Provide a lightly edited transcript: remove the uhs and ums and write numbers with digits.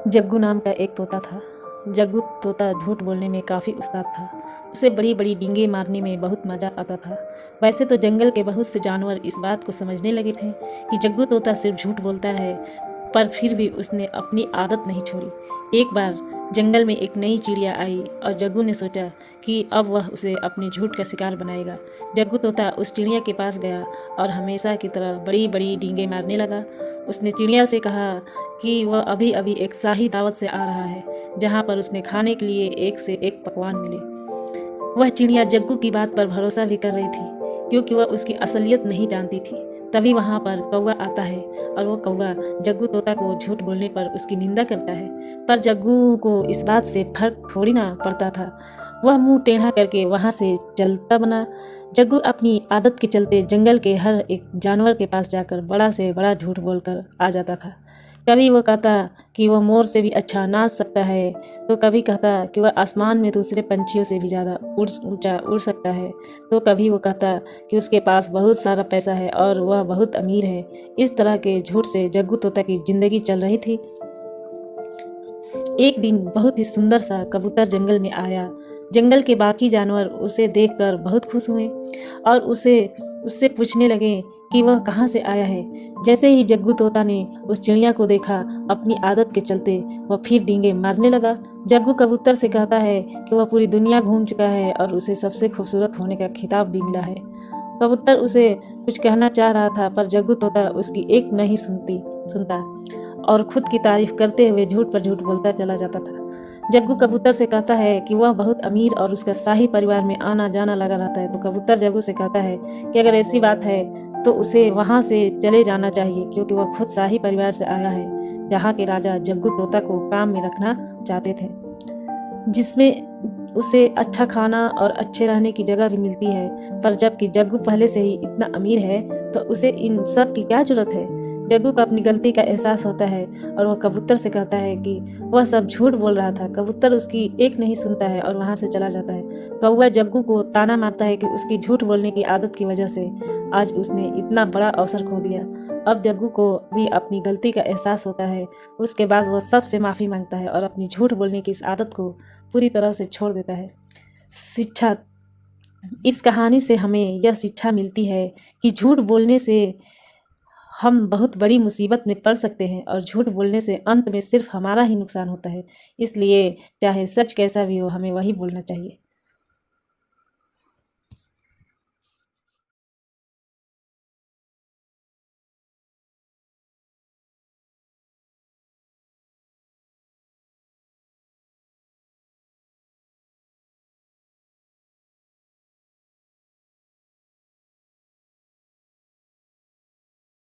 जग्गू नाम का एक तोता था। जग्गू तोता झूठ बोलने में काफ़ी उस्ताद था। उसे बड़ी बड़ी डींगे मारने में बहुत मज़ा आता था। वैसे तो जंगल के बहुत से जानवर इस बात को समझने लगे थे कि जग्गू तोता सिर्फ झूठ बोलता है, पर फिर भी उसने अपनी आदत नहीं छोड़ी। एक बार जंगल में एक नई चिड़िया आई और जग्गू ने सोचा कि अब वह उसे अपने झूठ का शिकार बनाएगा। जग्गू तोता उस चिड़िया के पास गया और हमेशा की तरह बड़ी बड़ी डींगे मारने लगा। उसने चिड़िया से कहा कि वह अभी अभी एक शाही दावत से आ रहा है, जहाँ पर उसने खाने के लिए एक से एक पकवान मिले। वह चिड़िया जग्गू की बात पर भरोसा भी कर रही थी, क्योंकि वह उसकी असलियत नहीं जानती थी। तभी वहाँ पर कौवा आता है और वो कौवा जग्गू तोता को झूठ बोलने पर उसकी निंदा करता है, पर जग्गू को इस बात से फर्क थोड़ी ना पड़ता था। वह मुंह टेढ़ा करके वहाँ से चलता बना। जग्गू अपनी आदत के चलते जंगल के हर एक जानवर के पास जाकर बड़ा से बड़ा झूठ बोलकर आ जाता था। कभी वो कहता कि वह मोर से भी अच्छा नाच सकता है, तो कभी कहता कि वह आसमान में दूसरे पंछियों से भी ज़्यादा ऊंचा उड़ सकता है, तो कभी वो कहता कि उसके पास बहुत सारा पैसा है और वह बहुत अमीर है। इस तरह के झूठ से जग्गू तोता की जिंदगी चल रही थी। एक दिन बहुत ही सुंदर सा कबूतर जंगल में आया। जंगल के बाकी जानवर उसे देखकर बहुत खुश हुए और उससे पूछने लगे कि वह कहाँ से आया है। जैसे ही जग्गू तोता ने उस चिड़िया को देखा, अपनी आदत के चलते वह फिर डींगे मारने लगा। जग्गू कबूतर से कहता है कि वह पूरी दुनिया घूम चुका है और उसे सबसे खूबसूरत होने का खिताब भी मिला है। कबूतर उसे कुछ कहना चाह रहा था, पर जग्गू तोता उसकी एक नहीं सुनता और खुद की तारीफ करते हुए झूठ पर झूठ बोलता चला जाता था। जग्गू कबूतर से कहता है कि वह बहुत अमीर और उसका शाही परिवार में आना जाना लगा रहता है, तो कबूतर जग्गू से कहता है कि अगर ऐसी बात है तो उसे वहाँ से चले जाना चाहिए, क्योंकि वह खुद शाही परिवार से आया है, जहाँ के राजा जग्गू तोता को काम में रखना चाहते थे, जिसमें उसे अच्छा खाना और अच्छे रहने की जगह भी मिलती है। पर जबकि जग्गू पहले से ही इतना अमीर है, तो उसे इन सब की क्या जरूरत है। जग्गू को अपनी गलती का एहसास होता है और वह कबूतर से कहता है कि वह सब झूठ बोल रहा था। कबूतर उसकी एक नहीं सुनता है और वहाँ से चला जाता है। कौवा जग्गू को ताना मारता है कि उसकी झूठ बोलने की आदत की वजह से आज उसने इतना बड़ा अवसर खो दिया। अब जग्गू को भी अपनी गलती का एहसास होता है। उसके बाद वह सबसे माफ़ी मांगता है और अपनी झूठ बोलने की इस आदत को पूरी तरह से छोड़ देता है। शिक्षा। इस कहानी से हमें यह शिक्षा मिलती है कि झूठ बोलने से हम बहुत बड़ी मुसीबत में पड़ सकते हैं और झूठ बोलने से अंत में सिर्फ हमारा ही नुकसान होता है। इसलिए चाहे सच कैसा भी हो, हमें वही बोलना चाहिए।